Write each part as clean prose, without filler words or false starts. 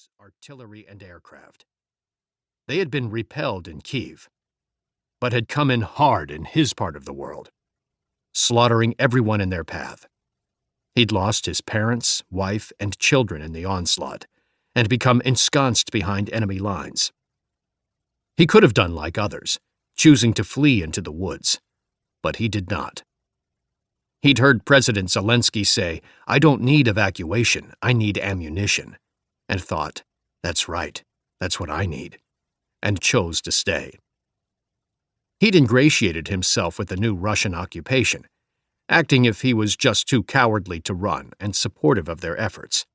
tanks, artillery, and aircraft. They had been repelled in Kiev, but had come in hard in his part of the world, slaughtering everyone in their path. He'd lost his parents, wife, and children in the onslaught, and become ensconced behind enemy lines. He could have done like others, choosing to flee into the woods, but he did not. He'd heard President Zelensky say, "I don't need evacuation, I need ammunition," and thought, "That's right, that's what I need," and chose to stay. He'd ingratiated himself with the new Russian occupation, acting if he was just too cowardly to run and supportive of their efforts,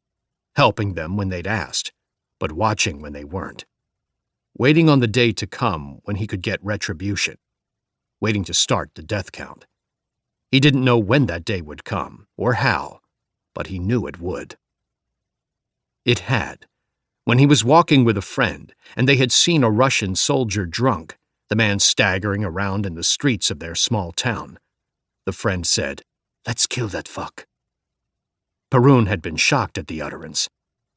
helping them when they'd asked, but watching when they weren't, waiting on the day to come when he could get retribution, waiting to start the death count. He didn't know when that day would come, or how, but he knew it would. It had, when he was walking with a friend and they had seen a Russian soldier drunk, the man staggering around in the streets of their small town. The friend said, "Let's kill that fuck." Perun had been shocked at the utterance,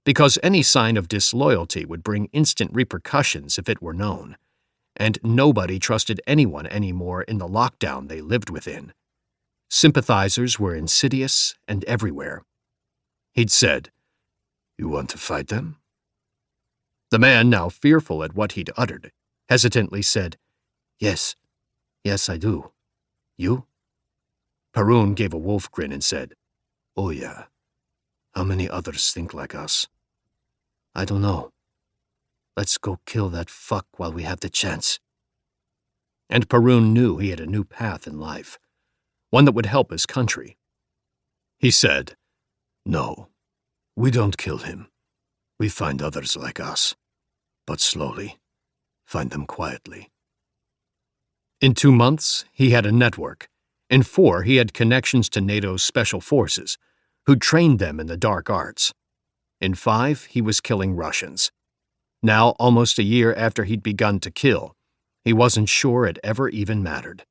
because any sign of disloyalty would bring instant repercussions if it were known, and nobody trusted anyone anymore in the lockdown they lived within. Sympathizers were insidious and everywhere. He'd said, "You want to fight them?" The man, now fearful at what he'd uttered, hesitantly said, Yes, I do. You?" Perun gave a wolf grin and said, "Oh yeah. How many others think like us?" "I don't know. Let's go kill that fuck while we have the chance." And Perun knew he had a new path in life, one that would help his country. He said, "No, we don't kill him. We find others like us, but slowly, find them quietly." In 2 months, he had a network. In 4, he had connections to NATO's special forces, who trained them in the dark arts. In 5, he was killing Russians. Now, almost a year after he'd begun to kill, he wasn't sure it ever even mattered.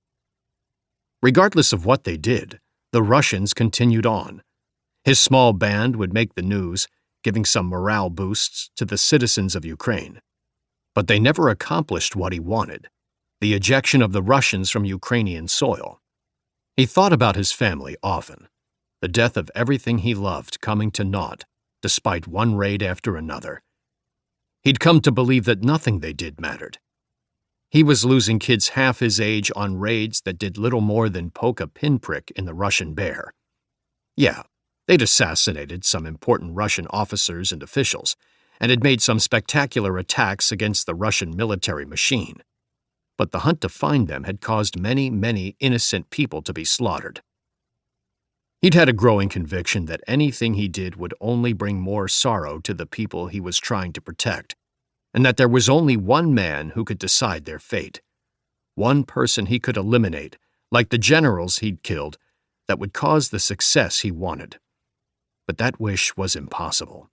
Regardless of what they did, the Russians continued on. His small band would make the news, giving some morale boosts to the citizens of Ukraine. But they never accomplished what he wanted, the ejection of the Russians from Ukrainian soil. He thought about his family often, the death of everything he loved coming to naught, despite one raid after another. He'd come to believe that nothing they did mattered. He was losing kids half his age on raids that did little more than poke a pinprick in the Russian bear. Yeah, they'd assassinated some important Russian officers and officials, and had made some spectacular attacks against the Russian military machine. But the hunt to find them had caused many, many innocent people to be slaughtered. He'd had a growing conviction that anything he did would only bring more sorrow to the people he was trying to protect, and that there was only one man who could decide their fate, one person he could eliminate, like the generals he'd killed, that would cause the success he wanted. But that wish was impossible.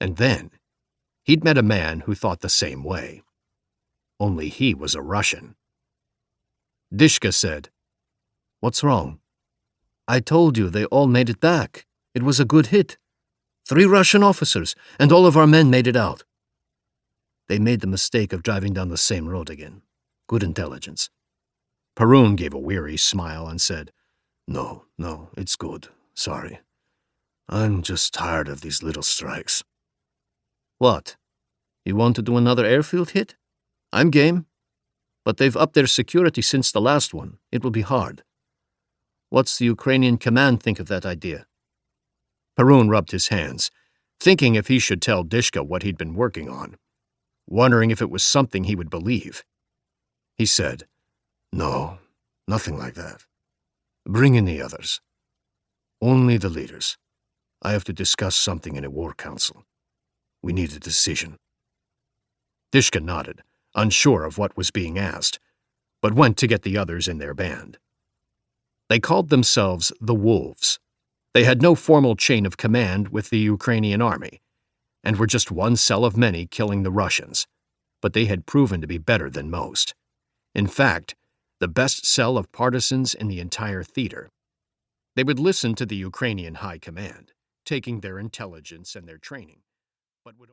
And then, he'd met a man who thought the same way. Only he was a Russian. Dishka said, "What's wrong?" "I told you they all made it back. It was a good hit. 3 Russian officers, and all of our men made it out. They made the mistake of driving down the same road again. Good intelligence." Perun gave a weary smile and said, No, it's good. Sorry. I'm just tired of these little strikes." "What? You want to do another airfield hit? I'm game. But they've upped their security since the last one. It will be hard. What's the Ukrainian command think of that idea?" Perun rubbed his hands, thinking if he should tell Dishka what he'd been working on, wondering if it was something he would believe. He said, "No, nothing like that. Bring in the others. Only the leaders. I have to discuss something in a war council. We need a decision." Dishka nodded, unsure of what was being asked, but went to get the others in their band. They called themselves the Wolves. They had no formal chain of command with the Ukrainian army, and were just one cell of many killing the Russians, but they had proven to be better than most. In fact, the best cell of partisans in the entire theater. They would listen to the Ukrainian high command, taking their intelligence and their training, but would